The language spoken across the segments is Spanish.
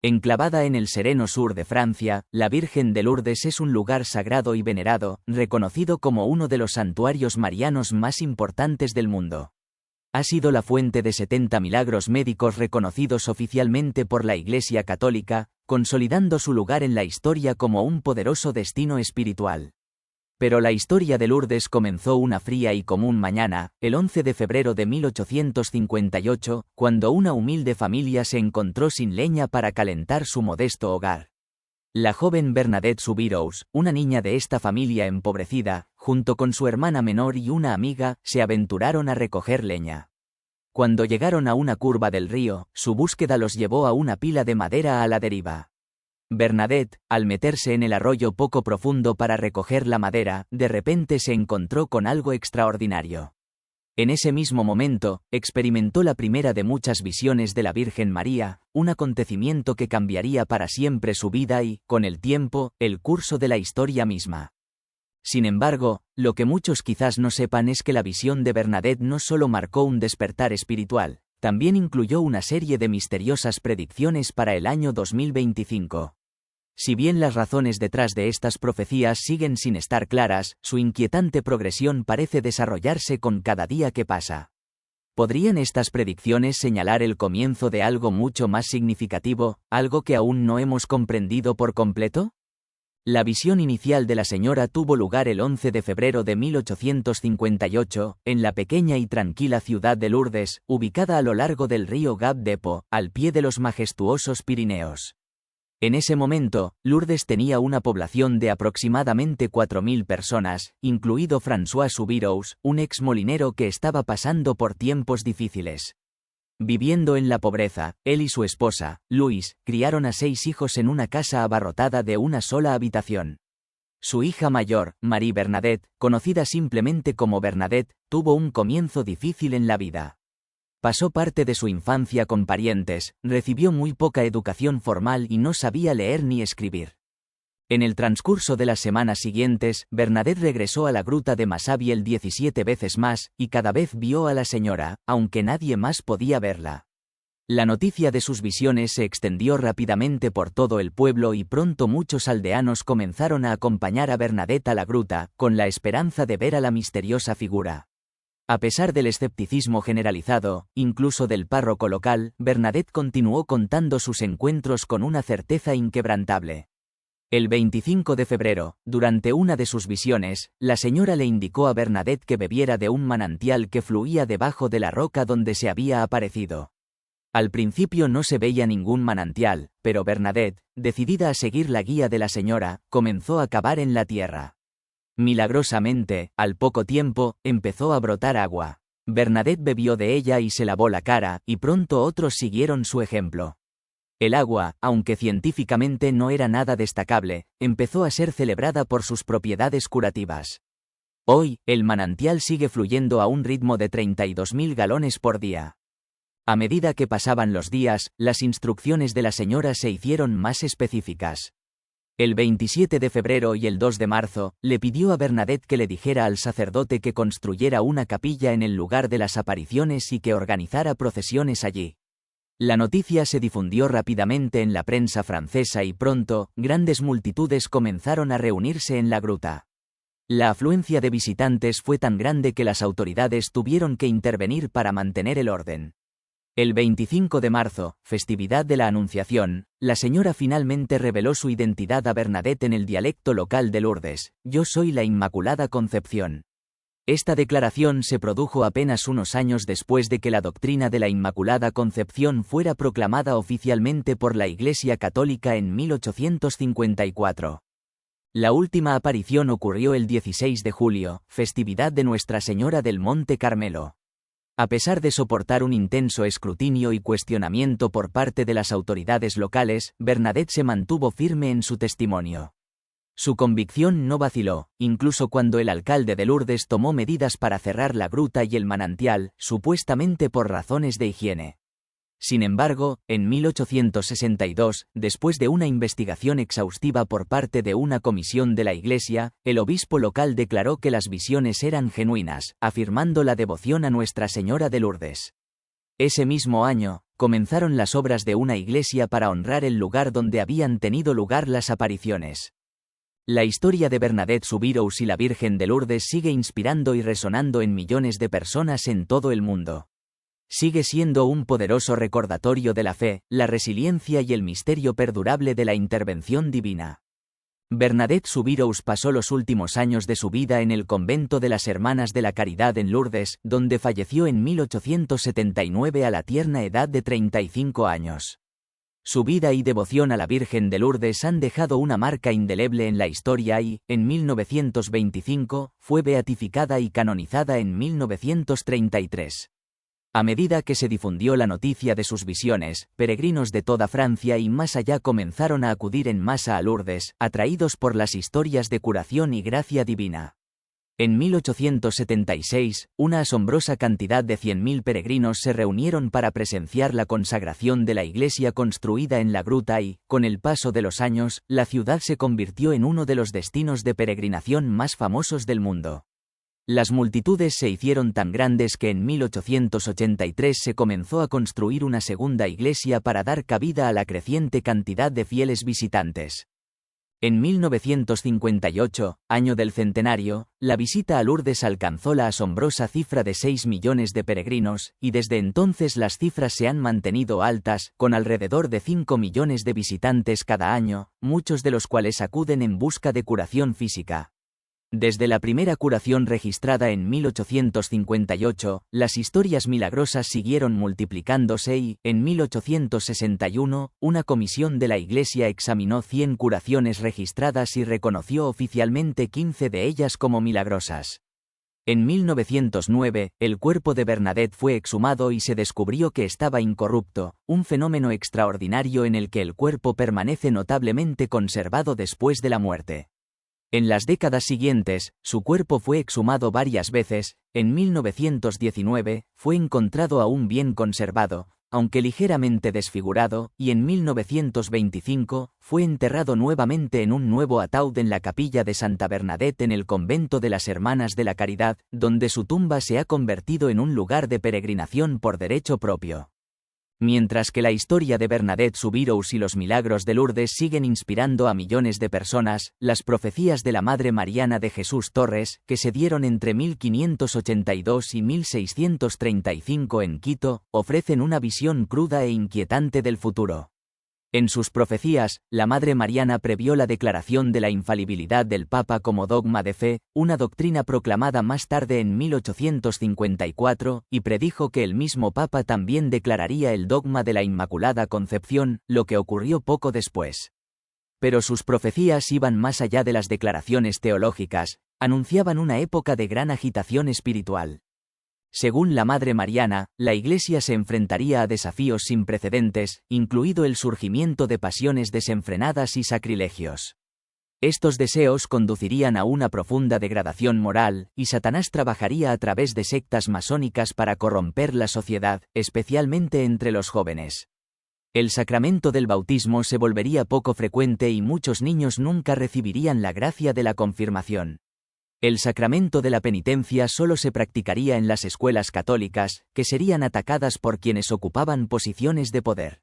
Enclavada en el sereno sur de Francia, la Virgen de Lourdes es un lugar sagrado y venerado, reconocido como uno de los santuarios marianos más importantes del mundo. Ha sido la fuente de 70 milagros médicos reconocidos oficialmente por la Iglesia Católica, consolidando su lugar en la historia como un poderoso destino espiritual. Pero la historia de Lourdes comenzó una fría y común mañana, el 11 de febrero de 1858, cuando una humilde familia se encontró sin leña para calentar su modesto hogar. La joven Bernadette Soubirous, una niña de esta familia empobrecida, junto con su hermana menor y una amiga, se aventuraron a recoger leña. Cuando llegaron a una curva del río, su búsqueda los llevó a una pila de madera a la deriva. Bernadette, al meterse en el arroyo poco profundo para recoger la madera, de repente se encontró con algo extraordinario. En ese mismo momento, experimentó la primera de muchas visiones de la Virgen María, un acontecimiento que cambiaría para siempre su vida y, con el tiempo, el curso de la historia misma. Sin embargo, lo que muchos quizás no sepan es que la visión de Bernadette no solo marcó un despertar espiritual, también incluyó una serie de misteriosas predicciones para el año 2025. Si bien las razones detrás de estas profecías siguen sin estar claras, su inquietante progresión parece desarrollarse con cada día que pasa. ¿Podrían estas predicciones señalar el comienzo de algo mucho más significativo, algo que aún no hemos comprendido por completo? La visión inicial de la señora tuvo lugar el 11 de febrero de 1858, en la pequeña y tranquila ciudad de Lourdes, ubicada a lo largo del río Gave-de-Po, al pie de los majestuosos Pirineos. En ese momento, Lourdes tenía una población de aproximadamente 4.000 personas, incluido François Soubirous, un ex molinero que estaba pasando por tiempos difíciles. Viviendo en la pobreza, él y su esposa, Louise, criaron a 6 hijos en una casa abarrotada de una sola habitación. Su hija mayor, Marie Bernadette, conocida simplemente como Bernadette, tuvo un comienzo difícil en la vida. Pasó parte de su infancia con parientes, recibió muy poca educación formal y no sabía leer ni escribir. En el transcurso de las semanas siguientes, Bernadette regresó a la gruta de Massabielle 17 veces más, y cada vez vio a la señora, aunque nadie más podía verla. La noticia de sus visiones se extendió rápidamente por todo el pueblo y pronto muchos aldeanos comenzaron a acompañar a Bernadette a la gruta, con la esperanza de ver a la misteriosa figura. A pesar del escepticismo generalizado, incluso del párroco local, Bernadette continuó contando sus encuentros con una certeza inquebrantable. El 25 de febrero, durante una de sus visiones, la señora le indicó a Bernadette que bebiera de un manantial que fluía debajo de la roca donde se había aparecido. Al principio no se veía ningún manantial, pero Bernadette, decidida a seguir la guía de la señora, comenzó a cavar en la tierra. Milagrosamente, al poco tiempo, empezó a brotar agua. Bernadette bebió de ella y se lavó la cara, y pronto otros siguieron su ejemplo. El agua, aunque científicamente no era nada destacable, empezó a ser celebrada por sus propiedades curativas. Hoy, el manantial sigue fluyendo a un ritmo de 32.000 galones por día. A medida que pasaban los días, las instrucciones de la señora se hicieron más específicas. El 27 de febrero y el 2 de marzo, le pidió a Bernadette que le dijera al sacerdote que construyera una capilla en el lugar de las apariciones y que organizara procesiones allí. La noticia se difundió rápidamente en la prensa francesa y pronto, grandes multitudes comenzaron a reunirse en la gruta. La afluencia de visitantes fue tan grande que las autoridades tuvieron que intervenir para mantener el orden. El 25 de marzo, festividad de la Anunciación, la señora finalmente reveló su identidad a Bernadette en el dialecto local de Lourdes: «Yo soy la Inmaculada Concepción». Esta declaración se produjo apenas unos años después de que la doctrina de la Inmaculada Concepción fuera proclamada oficialmente por la Iglesia Católica en 1854. La última aparición ocurrió el 16 de julio, festividad de Nuestra Señora del Monte Carmelo. A pesar de soportar un intenso escrutinio y cuestionamiento por parte de las autoridades locales, Bernadette se mantuvo firme en su testimonio. Su convicción no vaciló, incluso cuando el alcalde de Lourdes tomó medidas para cerrar la gruta y el manantial, supuestamente por razones de higiene. Sin embargo, en 1862, después de una investigación exhaustiva por parte de una comisión de la Iglesia, el obispo local declaró que las visiones eran genuinas, afirmando la devoción a Nuestra Señora de Lourdes. Ese mismo año, comenzaron las obras de una iglesia para honrar el lugar donde habían tenido lugar las apariciones. La historia de Bernadette Soubirous y la Virgen de Lourdes sigue inspirando y resonando en millones de personas en todo el mundo. Sigue siendo un poderoso recordatorio de la fe, la resiliencia y el misterio perdurable de la intervención divina. Bernadette Soubirous pasó los últimos años de su vida en el convento de las Hermanas de la Caridad en Lourdes, donde falleció en 1879 a la tierna edad de 35 años. Su vida y devoción a la Virgen de Lourdes han dejado una marca indeleble en la historia y, en 1925, fue beatificada y canonizada en 1933. A medida que se difundió la noticia de sus visiones, peregrinos de toda Francia y más allá comenzaron a acudir en masa a Lourdes, atraídos por las historias de curación y gracia divina. En 1876, una asombrosa cantidad de 100.000 peregrinos se reunieron para presenciar la consagración de la iglesia construida en la gruta y, con el paso de los años, la ciudad se convirtió en uno de los destinos de peregrinación más famosos del mundo. Las multitudes se hicieron tan grandes que en 1883 se comenzó a construir una segunda iglesia para dar cabida a la creciente cantidad de fieles visitantes. En 1958, año del centenario, la visita a Lourdes alcanzó la asombrosa cifra de 6 millones de peregrinos, y desde entonces las cifras se han mantenido altas, con alrededor de 5 millones de visitantes cada año, muchos de los cuales acuden en busca de curación física. Desde la primera curación registrada en 1858, las historias milagrosas siguieron multiplicándose y, en 1861, una comisión de la Iglesia examinó 100 curaciones registradas y reconoció oficialmente 15 de ellas como milagrosas. En 1909, el cuerpo de Bernadette fue exhumado y se descubrió que estaba incorrupto, un fenómeno extraordinario en el que el cuerpo permanece notablemente conservado después de la muerte. En las décadas siguientes, su cuerpo fue exhumado varias veces. En 1919, fue encontrado aún bien conservado, aunque ligeramente desfigurado, y en 1925, fue enterrado nuevamente en un nuevo ataúd en la capilla de Santa Bernadette en el convento de las Hermanas de la Caridad, donde su tumba se ha convertido en un lugar de peregrinación por derecho propio. Mientras que la historia de Bernadette Soubirous y los milagros de Lourdes siguen inspirando a millones de personas, las profecías de la Madre Mariana de Jesús Torres, que se dieron entre 1582 y 1635 en Quito, ofrecen una visión cruda e inquietante del futuro. En sus profecías, la Madre Mariana previó la declaración de la infalibilidad del Papa como dogma de fe, una doctrina proclamada más tarde en 1854, y predijo que el mismo Papa también declararía el dogma de la Inmaculada Concepción, lo que ocurrió poco después. Pero sus profecías iban más allá de las declaraciones teológicas, anunciaban una época de gran agitación espiritual. Según la Madre Mariana, la Iglesia se enfrentaría a desafíos sin precedentes, incluido el surgimiento de pasiones desenfrenadas y sacrilegios. Estos deseos conducirían a una profunda degradación moral, y Satanás trabajaría a través de sectas masónicas para corromper la sociedad, especialmente entre los jóvenes. El sacramento del bautismo se volvería poco frecuente y muchos niños nunca recibirían la gracia de la confirmación. El sacramento de la penitencia solo se practicaría en las escuelas católicas, que serían atacadas por quienes ocupaban posiciones de poder.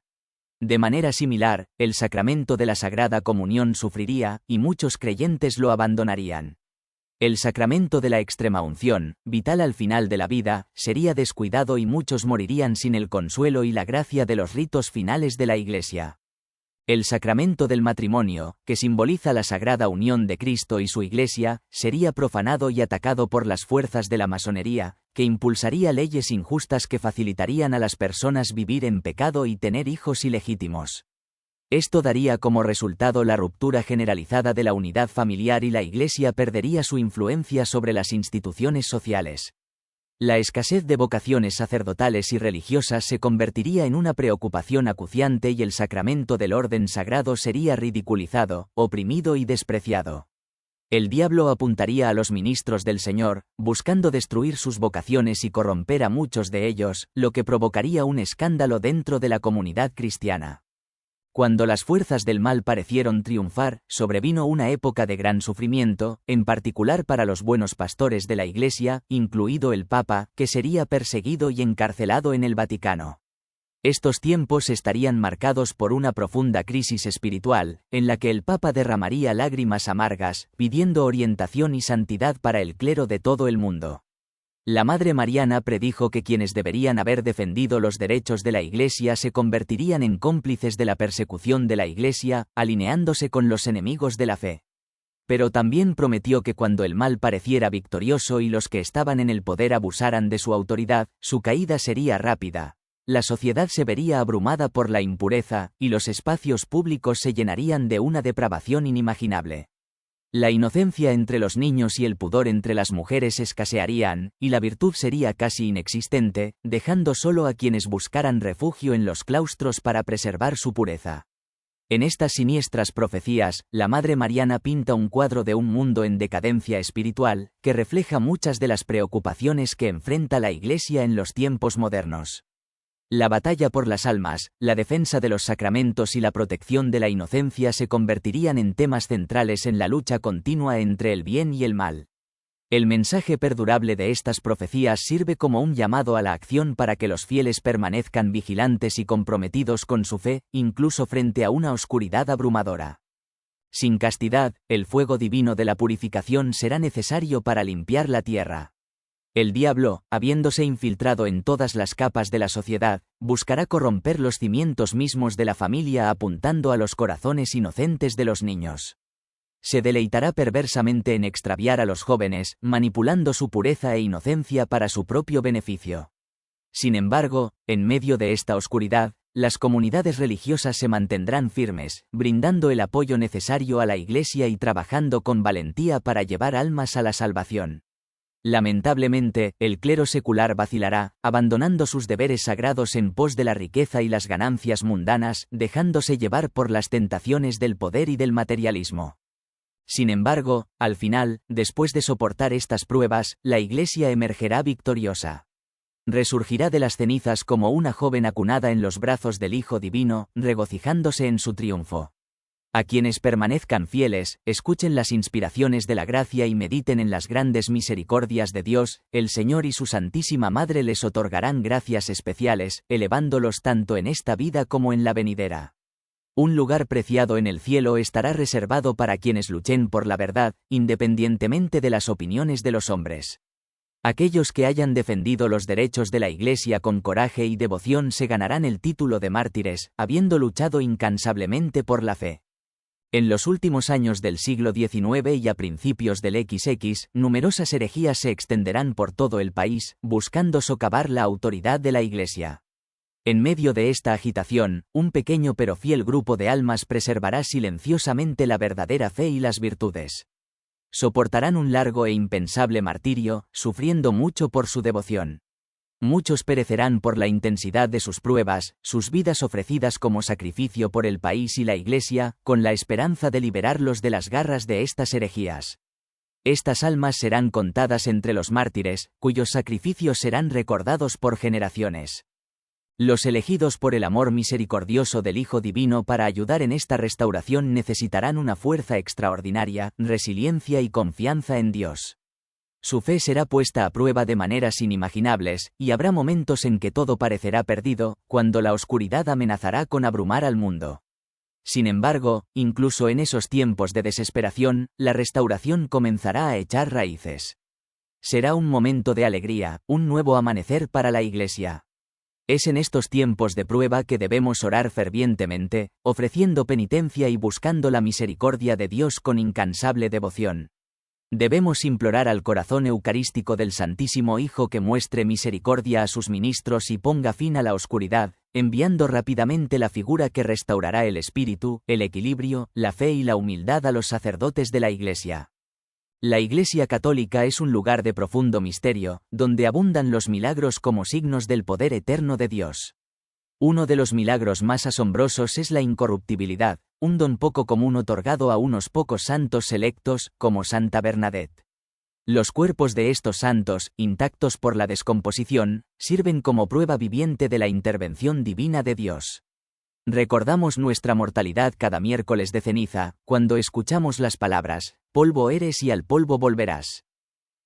De manera similar, el sacramento de la Sagrada Comunión sufriría, y muchos creyentes lo abandonarían. El sacramento de la extremaunción, vital al final de la vida, sería descuidado y muchos morirían sin el consuelo y la gracia de los ritos finales de la Iglesia. El sacramento del matrimonio, que simboliza la sagrada unión de Cristo y su Iglesia, sería profanado y atacado por las fuerzas de la masonería, que impulsaría leyes injustas que facilitarían a las personas vivir en pecado y tener hijos ilegítimos. Esto daría como resultado la ruptura generalizada de la unidad familiar y la Iglesia perdería su influencia sobre las instituciones sociales. La escasez de vocaciones sacerdotales y religiosas se convertiría en una preocupación acuciante y el sacramento del orden sagrado sería ridiculizado, oprimido y despreciado. El diablo apuntaría a los ministros del Señor, buscando destruir sus vocaciones y corromper a muchos de ellos, lo que provocaría un escándalo dentro de la comunidad cristiana. Cuando las fuerzas del mal parecieron triunfar, sobrevino una época de gran sufrimiento, en particular para los buenos pastores de la Iglesia, incluido el Papa, que sería perseguido y encarcelado en el Vaticano. Estos tiempos estarían marcados por una profunda crisis espiritual, en la que el Papa derramaría lágrimas amargas, pidiendo orientación y santidad para el clero de todo el mundo. La Madre Mariana predijo que quienes deberían haber defendido los derechos de la Iglesia se convertirían en cómplices de la persecución de la Iglesia, alineándose con los enemigos de la fe. Pero también prometió que cuando el mal pareciera victorioso y los que estaban en el poder abusaran de su autoridad, su caída sería rápida. La sociedad se vería abrumada por la impureza, y los espacios públicos se llenarían de una depravación inimaginable. La inocencia entre los niños y el pudor entre las mujeres escasearían, y la virtud sería casi inexistente, dejando solo a quienes buscaran refugio en los claustros para preservar su pureza. En estas siniestras profecías, la Madre Mariana pinta un cuadro de un mundo en decadencia espiritual, que refleja muchas de las preocupaciones que enfrenta la Iglesia en los tiempos modernos. La batalla por las almas, la defensa de los sacramentos y la protección de la inocencia se convertirían en temas centrales en la lucha continua entre el bien y el mal. El mensaje perdurable de estas profecías sirve como un llamado a la acción para que los fieles permanezcan vigilantes y comprometidos con su fe, incluso frente a una oscuridad abrumadora. Sin castidad, el fuego divino de la purificación será necesario para limpiar la tierra. El diablo, habiéndose infiltrado en todas las capas de la sociedad, buscará corromper los cimientos mismos de la familia apuntando a los corazones inocentes de los niños. Se deleitará perversamente en extraviar a los jóvenes, manipulando su pureza e inocencia para su propio beneficio. Sin embargo, en medio de esta oscuridad, las comunidades religiosas se mantendrán firmes, brindando el apoyo necesario a la Iglesia y trabajando con valentía para llevar almas a la salvación. Lamentablemente, el clero secular vacilará, abandonando sus deberes sagrados en pos de la riqueza y las ganancias mundanas, dejándose llevar por las tentaciones del poder y del materialismo. Sin embargo, al final, después de soportar estas pruebas, la Iglesia emergerá victoriosa. Resurgirá de las cenizas como una joven acunada en los brazos del Hijo Divino, regocijándose en su triunfo. A quienes permanezcan fieles, escuchen las inspiraciones de la gracia y mediten en las grandes misericordias de Dios, el Señor y su Santísima Madre les otorgarán gracias especiales, elevándolos tanto en esta vida como en la venidera. Un lugar preciado en el cielo estará reservado para quienes luchen por la verdad, independientemente de las opiniones de los hombres. Aquellos que hayan defendido los derechos de la Iglesia con coraje y devoción se ganarán el título de mártires, habiendo luchado incansablemente por la fe. En los últimos años del siglo XIX y a principios del XX, numerosas herejías se extenderán por todo el país, buscando socavar la autoridad de la Iglesia. En medio de esta agitación, un pequeño pero fiel grupo de almas preservará silenciosamente la verdadera fe y las virtudes. Soportarán un largo e impensable martirio, sufriendo mucho por su devoción. Muchos perecerán por la intensidad de sus pruebas, sus vidas ofrecidas como sacrificio por el país y la Iglesia, con la esperanza de liberarlos de las garras de estas herejías. Estas almas serán contadas entre los mártires, cuyos sacrificios serán recordados por generaciones. Los elegidos por el amor misericordioso del Hijo Divino para ayudar en esta restauración necesitarán una fuerza extraordinaria, resiliencia y confianza en Dios. Su fe será puesta a prueba de maneras inimaginables, y habrá momentos en que todo parecerá perdido, cuando la oscuridad amenazará con abrumar al mundo. Sin embargo, incluso en esos tiempos de desesperación, la restauración comenzará a echar raíces. Será un momento de alegría, un nuevo amanecer para la Iglesia. Es en estos tiempos de prueba que debemos orar fervientemente, ofreciendo penitencia y buscando la misericordia de Dios con incansable devoción. Debemos implorar al corazón eucarístico del Santísimo Hijo que muestre misericordia a sus ministros y ponga fin a la oscuridad, enviando rápidamente la figura que restaurará el espíritu, el equilibrio, la fe y la humildad a los sacerdotes de la Iglesia. La Iglesia católica es un lugar de profundo misterio, donde abundan los milagros como signos del poder eterno de Dios. Uno de los milagros más asombrosos es la incorruptibilidad, un don poco común otorgado a unos pocos santos selectos, como Santa Bernadette. Los cuerpos de estos santos, intactos por la descomposición, sirven como prueba viviente de la intervención divina de Dios. Recordamos nuestra mortalidad cada miércoles de ceniza, cuando escuchamos las palabras, polvo eres y al polvo volverás.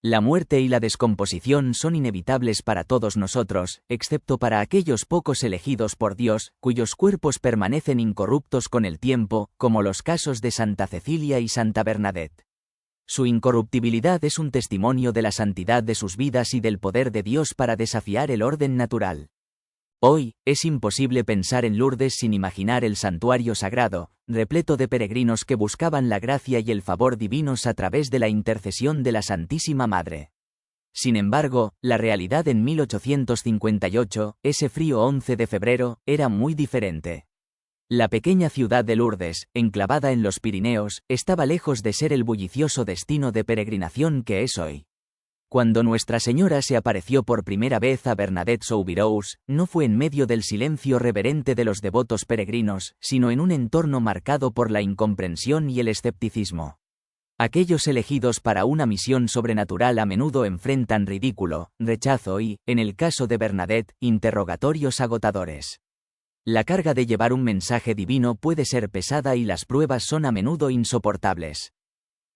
La muerte y la descomposición son inevitables para todos nosotros, excepto para aquellos pocos elegidos por Dios, cuyos cuerpos permanecen incorruptos con el tiempo, como los casos de Santa Cecilia y Santa Bernadette. Su incorruptibilidad es un testimonio de la santidad de sus vidas y del poder de Dios para desafiar el orden natural. Hoy, es imposible pensar en Lourdes sin imaginar el santuario sagrado, repleto de peregrinos que buscaban la gracia y el favor divinos a través de la intercesión de la Santísima Madre. Sin embargo, la realidad en 1858, ese frío 11 de febrero, era muy diferente. La pequeña ciudad de Lourdes, enclavada en los Pirineos, estaba lejos de ser el bullicioso destino de peregrinación que es hoy. Cuando Nuestra Señora se apareció por primera vez a Bernadette Soubirous, no fue en medio del silencio reverente de los devotos peregrinos, sino en un entorno marcado por la incomprensión y el escepticismo. Aquellos elegidos para una misión sobrenatural a menudo enfrentan ridículo, rechazo y, en el caso de Bernadette, interrogatorios agotadores. La carga de llevar un mensaje divino puede ser pesada y las pruebas son a menudo insoportables.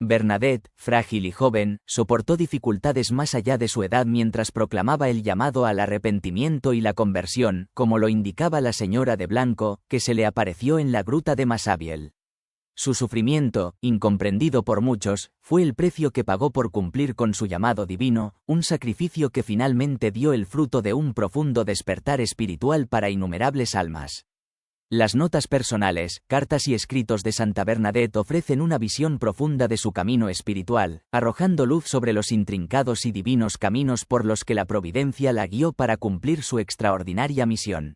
Bernadette, frágil y joven, soportó dificultades más allá de su edad mientras proclamaba el llamado al arrepentimiento y la conversión, como lo indicaba la señora de blanco, que se le apareció en la gruta de Massabielle. Su sufrimiento, incomprendido por muchos, fue el precio que pagó por cumplir con su llamado divino, un sacrificio que finalmente dio el fruto de un profundo despertar espiritual para innumerables almas. Las notas personales, cartas y escritos de Santa Bernadette ofrecen una visión profunda de su camino espiritual, arrojando luz sobre los intrincados y divinos caminos por los que la providencia la guió para cumplir su extraordinaria misión.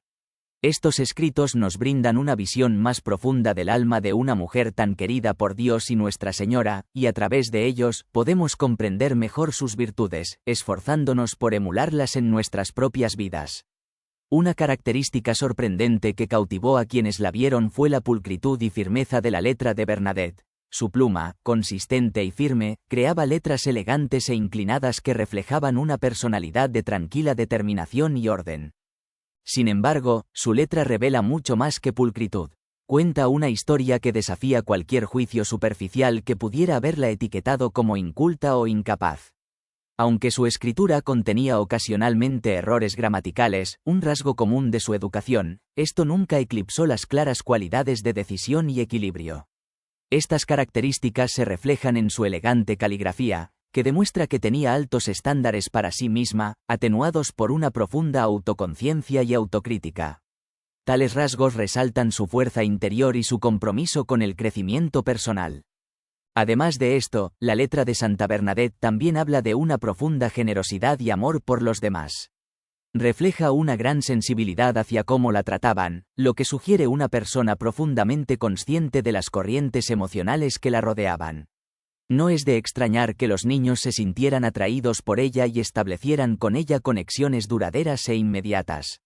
Estos escritos nos brindan una visión más profunda del alma de una mujer tan querida por Dios y Nuestra Señora, y a través de ellos podemos comprender mejor sus virtudes, esforzándonos por emularlas en nuestras propias vidas. Una característica sorprendente que cautivó a quienes la vieron fue la pulcritud y firmeza de la letra de Bernadette. Su pluma, consistente y firme, creaba letras elegantes e inclinadas que reflejaban una personalidad de tranquila determinación y orden. Sin embargo, su letra revela mucho más que pulcritud. Cuenta una historia que desafía cualquier juicio superficial que pudiera haberla etiquetado como inculta o incapaz. Aunque su escritura contenía ocasionalmente errores gramaticales, un rasgo común de su educación, esto nunca eclipsó las claras cualidades de decisión y equilibrio. Estas características se reflejan en su elegante caligrafía, que demuestra que tenía altos estándares para sí misma, atenuados por una profunda autoconciencia y autocrítica. Tales rasgos resaltan su fuerza interior y su compromiso con el crecimiento personal. Además de esto, la letra de Santa Bernadette también habla de una profunda generosidad y amor por los demás. Refleja una gran sensibilidad hacia cómo la trataban, lo que sugiere una persona profundamente consciente de las corrientes emocionales que la rodeaban. No es de extrañar que los niños se sintieran atraídos por ella y establecieran con ella conexiones duraderas e inmediatas.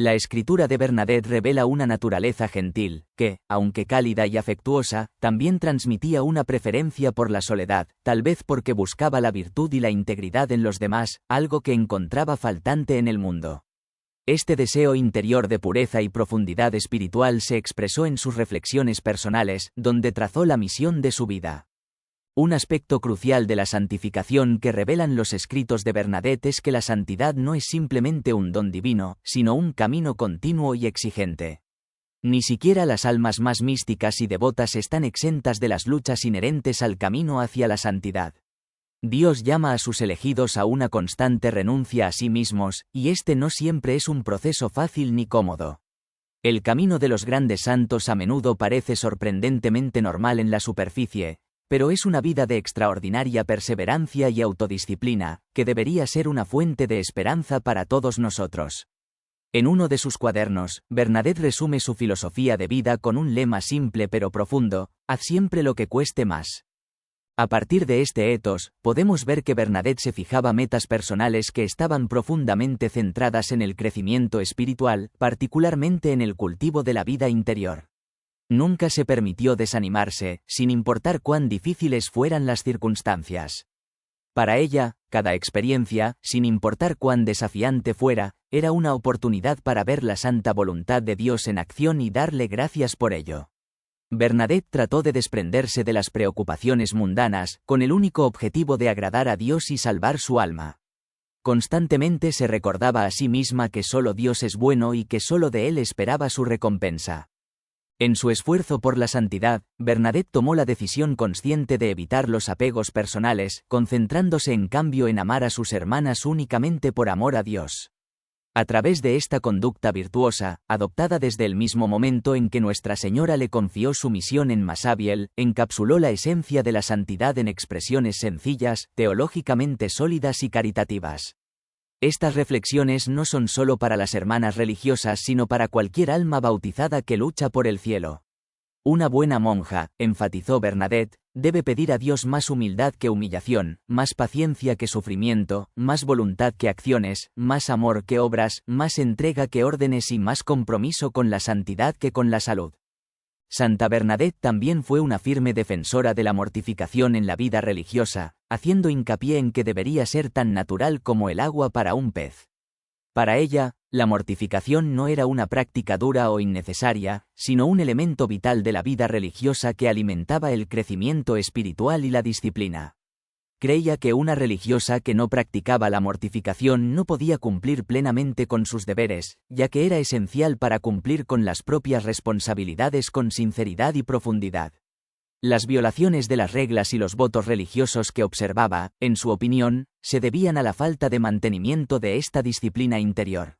La escritura de Bernadette revela una naturaleza gentil, que, aunque cálida y afectuosa, también transmitía una preferencia por la soledad, tal vez porque buscaba la virtud y la integridad en los demás, algo que encontraba faltante en el mundo. Este deseo interior de pureza y profundidad espiritual se expresó en sus reflexiones personales, donde trazó la misión de su vida. Un aspecto crucial de la santificación que revelan los escritos de Bernadette es que la santidad no es simplemente un don divino, sino un camino continuo y exigente. Ni siquiera las almas más místicas y devotas están exentas de las luchas inherentes al camino hacia la santidad. Dios llama a sus elegidos a una constante renuncia a sí mismos, y este no siempre es un proceso fácil ni cómodo. El camino de los grandes santos a menudo parece sorprendentemente normal en la superficie, pero es una vida de extraordinaria perseverancia y autodisciplina, que debería ser una fuente de esperanza para todos nosotros. En uno de sus cuadernos, Bernadette resume su filosofía de vida con un lema simple pero profundo: haz siempre lo que cueste más. A partir de este ethos, podemos ver que Bernadette se fijaba metas personales que estaban profundamente centradas en el crecimiento espiritual, particularmente en el cultivo de la vida interior. Nunca se permitió desanimarse, sin importar cuán difíciles fueran las circunstancias. Para ella, cada experiencia, sin importar cuán desafiante fuera, era una oportunidad para ver la santa voluntad de Dios en acción y darle gracias por ello. Bernadette trató de desprenderse de las preocupaciones mundanas, con el único objetivo de agradar a Dios y salvar su alma. Constantemente se recordaba a sí misma que solo Dios es bueno y que solo de Él esperaba su recompensa. En su esfuerzo por la santidad, Bernadette tomó la decisión consciente de evitar los apegos personales, concentrándose en cambio en amar a sus hermanas únicamente por amor a Dios. A través de esta conducta virtuosa, adoptada desde el mismo momento en que Nuestra Señora le confió su misión en Massabielle, encapsuló la esencia de la santidad en expresiones sencillas, teológicamente sólidas y caritativas. Estas reflexiones no son solo para las hermanas religiosas sino para cualquier alma bautizada que lucha por el cielo. Una buena monja, enfatizó Bernadette, debe pedir a Dios más humildad que humillación, más paciencia que sufrimiento, más voluntad que acciones, más amor que obras, más entrega que órdenes y más compromiso con la santidad que con la salud. Santa Bernadette también fue una firme defensora de la mortificación en la vida religiosa, haciendo hincapié en que debería ser tan natural como el agua para un pez. Para ella, la mortificación no era una práctica dura o innecesaria, sino un elemento vital de la vida religiosa que alimentaba el crecimiento espiritual y la disciplina. Creía que una religiosa que no practicaba la mortificación no podía cumplir plenamente con sus deberes, ya que era esencial para cumplir con las propias responsabilidades con sinceridad y profundidad. Las violaciones de las reglas y los votos religiosos que observaba, en su opinión, se debían a la falta de mantenimiento de esta disciplina interior.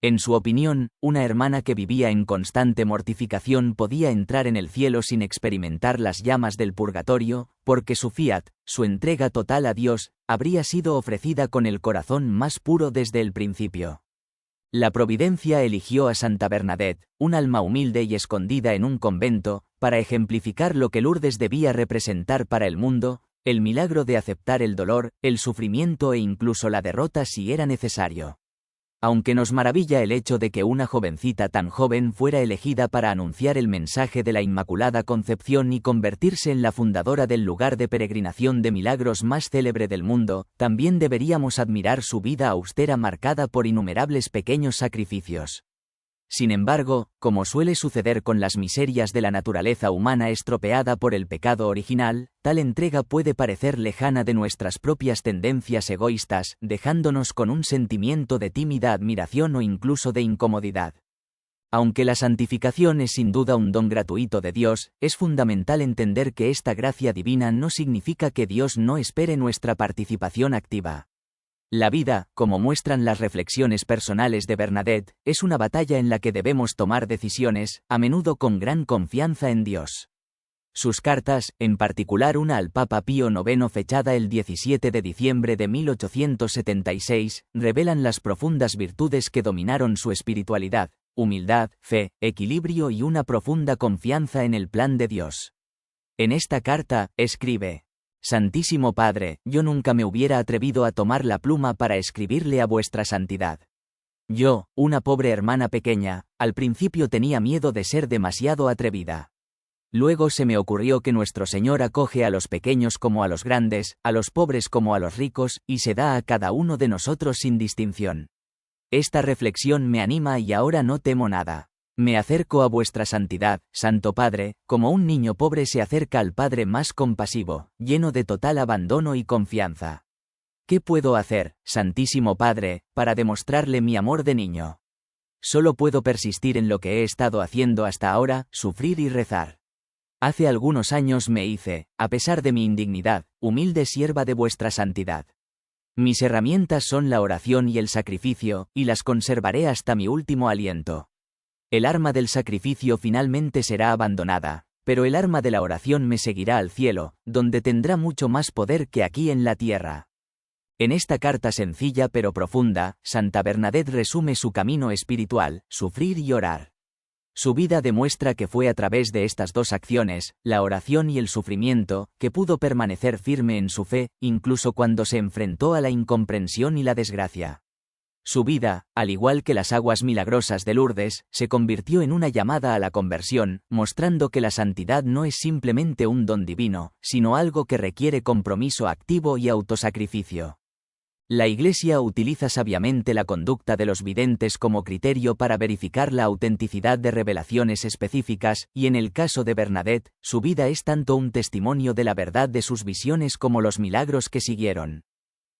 En su opinión, una hermana que vivía en constante mortificación podía entrar en el cielo sin experimentar las llamas del purgatorio, porque su fiat, su entrega total a Dios, habría sido ofrecida con el corazón más puro desde el principio. La providencia eligió a Santa Bernadette, un alma humilde y escondida en un convento, para ejemplificar lo que Lourdes debía representar para el mundo, el milagro de aceptar el dolor, el sufrimiento e incluso la derrota si era necesario. Aunque nos maravilla el hecho de que una jovencita tan joven fuera elegida para anunciar el mensaje de la Inmaculada Concepción y convertirse en la fundadora del lugar de peregrinación de milagros más célebre del mundo, también deberíamos admirar su vida austera marcada por innumerables pequeños sacrificios. Sin embargo, como suele suceder con las miserias de la naturaleza humana estropeada por el pecado original, tal entrega puede parecer lejana de nuestras propias tendencias egoístas, dejándonos con un sentimiento de tímida admiración o incluso de incomodidad. Aunque la santificación es sin duda un don gratuito de Dios, es fundamental entender que esta gracia divina no significa que Dios no espere nuestra participación activa. La vida, como muestran las reflexiones personales de Bernadette, es una batalla en la que debemos tomar decisiones, a menudo con gran confianza en Dios. Sus cartas, en particular una al Papa Pío IX fechada el 17 de diciembre de 1876, revelan las profundas virtudes que dominaron su espiritualidad: humildad, fe, equilibrio y una profunda confianza en el plan de Dios. En esta carta, escribe: Santísimo Padre, yo nunca me hubiera atrevido a tomar la pluma para escribirle a vuestra santidad. Yo, una pobre hermana pequeña, al principio tenía miedo de ser demasiado atrevida. Luego se me ocurrió que nuestro Señor acoge a los pequeños como a los grandes, a los pobres como a los ricos, y se da a cada uno de nosotros sin distinción. Esta reflexión me anima y ahora no temo nada. Me acerco a vuestra santidad, Santo Padre, como un niño pobre se acerca al Padre más compasivo, lleno de total abandono y confianza. ¿Qué puedo hacer, Santísimo Padre, para demostrarle mi amor de niño? Solo puedo persistir en lo que he estado haciendo hasta ahora, sufrir y rezar. Hace algunos años me hice, a pesar de mi indignidad, humilde sierva de vuestra santidad. Mis herramientas son la oración y el sacrificio, y las conservaré hasta mi último aliento. El arma del sacrificio finalmente será abandonada, pero el arma de la oración me seguirá al cielo, donde tendrá mucho más poder que aquí en la tierra. En esta carta sencilla pero profunda, Santa Bernadette resume su camino espiritual: sufrir y orar. Su vida demuestra que fue a través de estas dos acciones, la oración y el sufrimiento, que pudo permanecer firme en su fe, incluso cuando se enfrentó a la incomprensión y la desgracia. Su vida, al igual que las aguas milagrosas de Lourdes, se convirtió en una llamada a la conversión, mostrando que la santidad no es simplemente un don divino, sino algo que requiere compromiso activo y autosacrificio. La Iglesia utiliza sabiamente la conducta de los videntes como criterio para verificar la autenticidad de revelaciones específicas, y en el caso de Bernadette, su vida es tanto un testimonio de la verdad de sus visiones como los milagros que siguieron.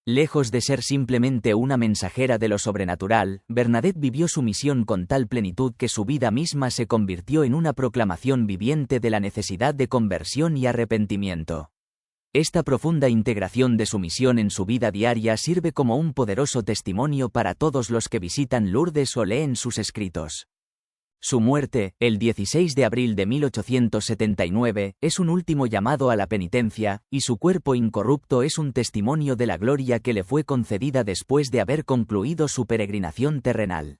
Lejos de ser simplemente una mensajera de lo sobrenatural, Bernadette vivió su misión con tal plenitud que su vida misma se convirtió en una proclamación viviente de la necesidad de conversión y arrepentimiento. Esta profunda integración de su misión en su vida diaria sirve como un poderoso testimonio para todos los que visitan Lourdes o leen sus escritos. Su muerte, el 16 de abril de 1879, es un último llamado a la penitencia, y su cuerpo incorrupto es un testimonio de la gloria que le fue concedida después de haber concluido su peregrinación terrenal.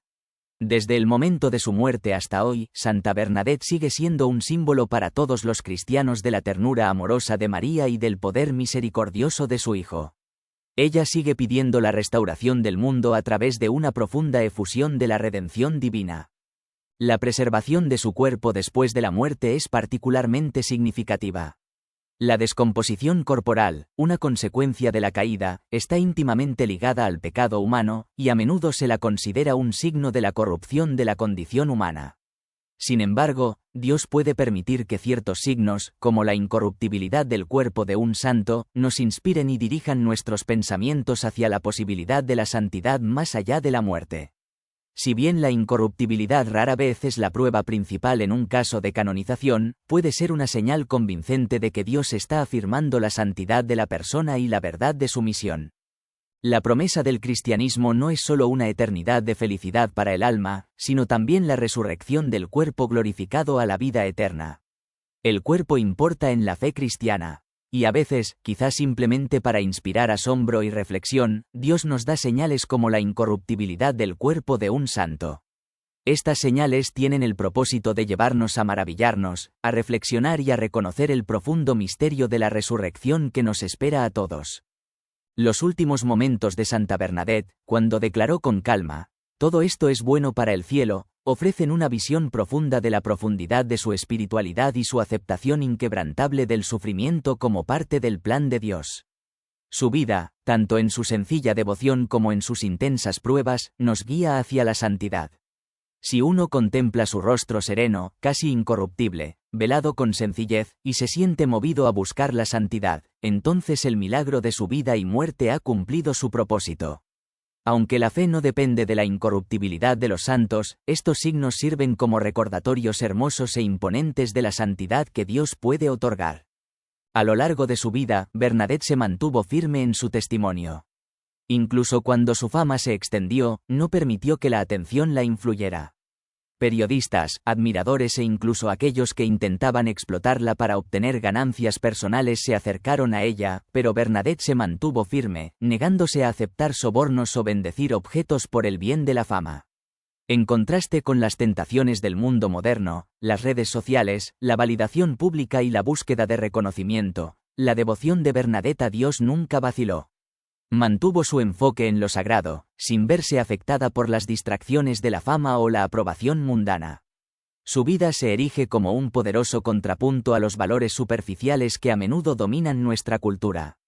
Desde el momento de su muerte hasta hoy, Santa Bernadette sigue siendo un símbolo para todos los cristianos de la ternura amorosa de María y del poder misericordioso de su Hijo. Ella sigue pidiendo la restauración del mundo a través de una profunda efusión de la redención divina. La preservación de su cuerpo después de la muerte es particularmente significativa. La descomposición corporal, una consecuencia de la caída, está íntimamente ligada al pecado humano, y a menudo se la considera un signo de la corrupción de la condición humana. Sin embargo, Dios puede permitir que ciertos signos, como la incorruptibilidad del cuerpo de un santo, nos inspiren y dirijan nuestros pensamientos hacia la posibilidad de la santidad más allá de la muerte. Si bien la incorruptibilidad rara vez es la prueba principal en un caso de canonización, puede ser una señal convincente de que Dios está afirmando la santidad de la persona y la verdad de su misión. La promesa del cristianismo no es solo una eternidad de felicidad para el alma, sino también la resurrección del cuerpo glorificado a la vida eterna. El cuerpo importa en la fe cristiana. Y a veces, quizás simplemente para inspirar asombro y reflexión, Dios nos da señales como la incorruptibilidad del cuerpo de un santo. Estas señales tienen el propósito de llevarnos a maravillarnos, a reflexionar y a reconocer el profundo misterio de la resurrección que nos espera a todos. Los últimos momentos de Santa Bernadette, cuando declaró con calma, «Todo esto es bueno para el cielo», ofrecen una visión profunda de la profundidad de su espiritualidad y su aceptación inquebrantable del sufrimiento como parte del plan de Dios. Su vida, tanto en su sencilla devoción como en sus intensas pruebas, nos guía hacia la santidad. Si uno contempla su rostro sereno, casi incorruptible, velado con sencillez, y se siente movido a buscar la santidad, entonces el milagro de su vida y muerte ha cumplido su propósito. Aunque la fe no depende de la incorruptibilidad de los santos, estos signos sirven como recordatorios hermosos e imponentes de la santidad que Dios puede otorgar. A lo largo de su vida, Bernadette se mantuvo firme en su testimonio. Incluso cuando su fama se extendió, no permitió que la atención la influyera. Periodistas, admiradores e incluso aquellos que intentaban explotarla para obtener ganancias personales se acercaron a ella, pero Bernadette se mantuvo firme, negándose a aceptar sobornos o bendecir objetos por el bien de la fama. En contraste con las tentaciones del mundo moderno, las redes sociales, la validación pública y la búsqueda de reconocimiento, la devoción de Bernadette a Dios nunca vaciló. Mantuvo su enfoque en lo sagrado, sin verse afectada por las distracciones de la fama o la aprobación mundana. Su vida se erige como un poderoso contrapunto a los valores superficiales que a menudo dominan nuestra cultura.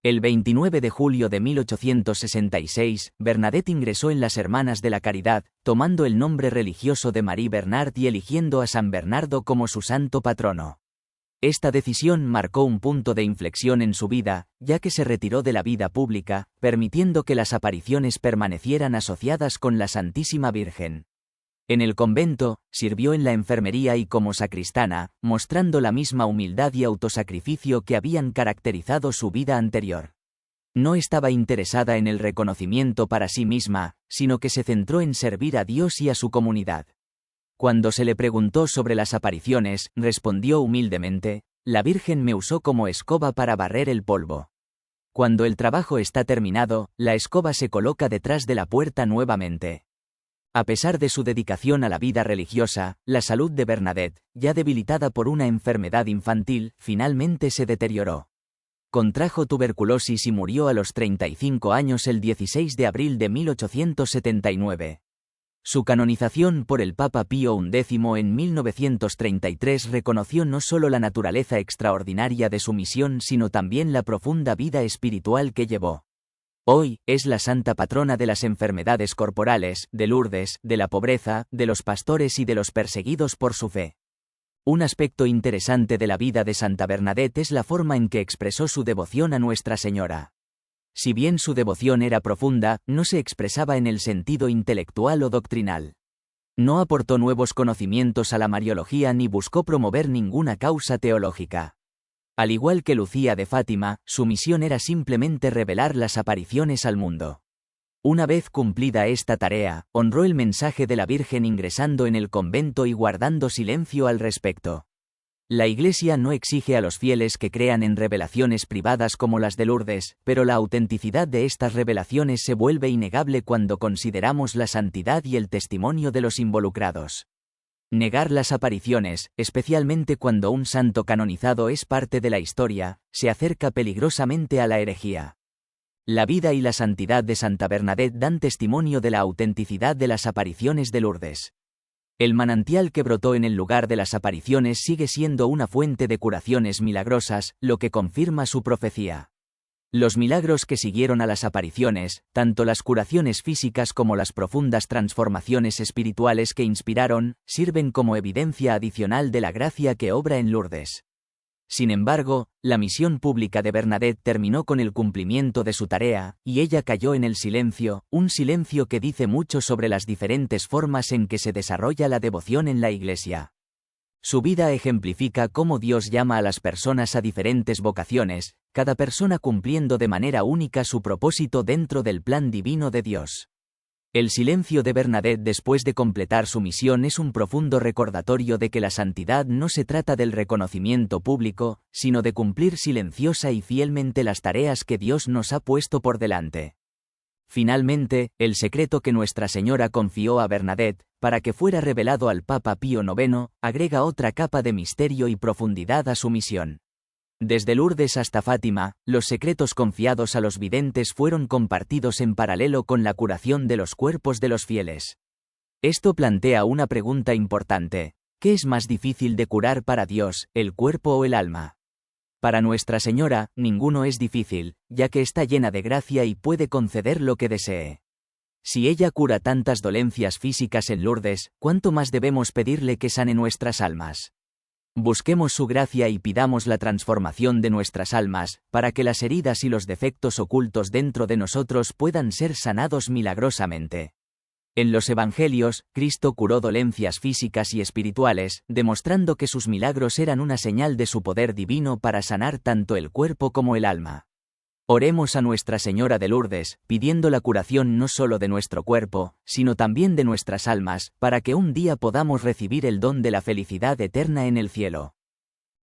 El 29 de julio de 1866, Bernadette ingresó en las Hermanas de la Caridad, tomando el nombre religioso de Marie Bernard y eligiendo a San Bernardo como su santo patrono. Esta decisión marcó un punto de inflexión en su vida, ya que se retiró de la vida pública, permitiendo que las apariciones permanecieran asociadas con la Santísima Virgen. En el convento, sirvió en la enfermería y como sacristana, mostrando la misma humildad y autosacrificio que habían caracterizado su vida anterior. No estaba interesada en el reconocimiento para sí misma, sino que se centró en servir a Dios y a su comunidad. Cuando se le preguntó sobre las apariciones, respondió humildemente, «La Virgen me usó como escoba para barrer el polvo. Cuando el trabajo está terminado, la escoba se coloca detrás de la puerta nuevamente». A pesar de su dedicación a la vida religiosa, la salud de Bernadette, ya debilitada por una enfermedad infantil, finalmente se deterioró. contrajo tuberculosis y murió a los 35 años el 16 de abril de 1879. Su canonización por el Papa Pío XI en 1933 reconoció no solo la naturaleza extraordinaria de su misión sino también la profunda vida espiritual que llevó. Hoy, es la santa patrona de las enfermedades corporales, de Lourdes, de la pobreza, de los pastores y de los perseguidos por su fe. Un aspecto interesante de la vida de Santa Bernadette es la forma en que expresó su devoción a Nuestra Señora. Si bien su devoción era profunda, no se expresaba en el sentido intelectual o doctrinal. No aportó nuevos conocimientos a la Mariología ni buscó promover ninguna causa teológica. Al igual que Lucía de Fátima, su misión era simplemente revelar las apariciones al mundo. Una vez cumplida esta tarea, honró el mensaje de la Virgen ingresando en el convento y guardando silencio al respecto. La Iglesia no exige a los fieles que crean en revelaciones privadas como las de Lourdes, pero la autenticidad de estas revelaciones se vuelve innegable cuando consideramos la santidad y el testimonio de los involucrados. Negar las apariciones, especialmente cuando un santo canonizado es parte de la historia, se acerca peligrosamente a la herejía. La vida y la santidad de Santa Bernadette dan testimonio de la autenticidad de las apariciones de Lourdes. El manantial que brotó en el lugar de las apariciones sigue siendo una fuente de curaciones milagrosas, lo que confirma su profecía. Los milagros que siguieron a las apariciones, tanto las curaciones físicas como las profundas transformaciones espirituales que inspiraron, sirven como evidencia adicional de la gracia que obra en Lourdes. Sin embargo, la misión pública de Bernadette terminó con el cumplimiento de su tarea, y ella cayó en el silencio, un silencio que dice mucho sobre las diferentes formas en que se desarrolla la devoción en la Iglesia. Su vida ejemplifica cómo Dios llama a las personas a diferentes vocaciones, cada persona cumpliendo de manera única su propósito dentro del plan divino de Dios. El silencio de Bernadette después de completar su misión es un profundo recordatorio de que la santidad no se trata del reconocimiento público, sino de cumplir silenciosa y fielmente las tareas que Dios nos ha puesto por delante. Finalmente, el secreto que Nuestra Señora confió a Bernadette, para que fuera revelado al Papa Pío IX, agrega otra capa de misterio y profundidad a su misión. Desde Lourdes hasta Fátima, los secretos confiados a los videntes fueron compartidos en paralelo con la curación de los cuerpos de los fieles. Esto plantea una pregunta importante: ¿qué es más difícil de curar para Dios, el cuerpo o el alma? Para Nuestra Señora, ninguno es difícil, ya que está llena de gracia y puede conceder lo que desee. Si ella cura tantas dolencias físicas en Lourdes, ¿cuánto más debemos pedirle que sane nuestras almas? Busquemos su gracia y pidamos la transformación de nuestras almas, para que las heridas y los defectos ocultos dentro de nosotros puedan ser sanados milagrosamente. En los Evangelios, Cristo curó dolencias físicas y espirituales, demostrando que sus milagros eran una señal de su poder divino para sanar tanto el cuerpo como el alma. Oremos a Nuestra Señora de Lourdes, pidiendo la curación no solo de nuestro cuerpo, sino también de nuestras almas, para que un día podamos recibir el don de la felicidad eterna en el cielo.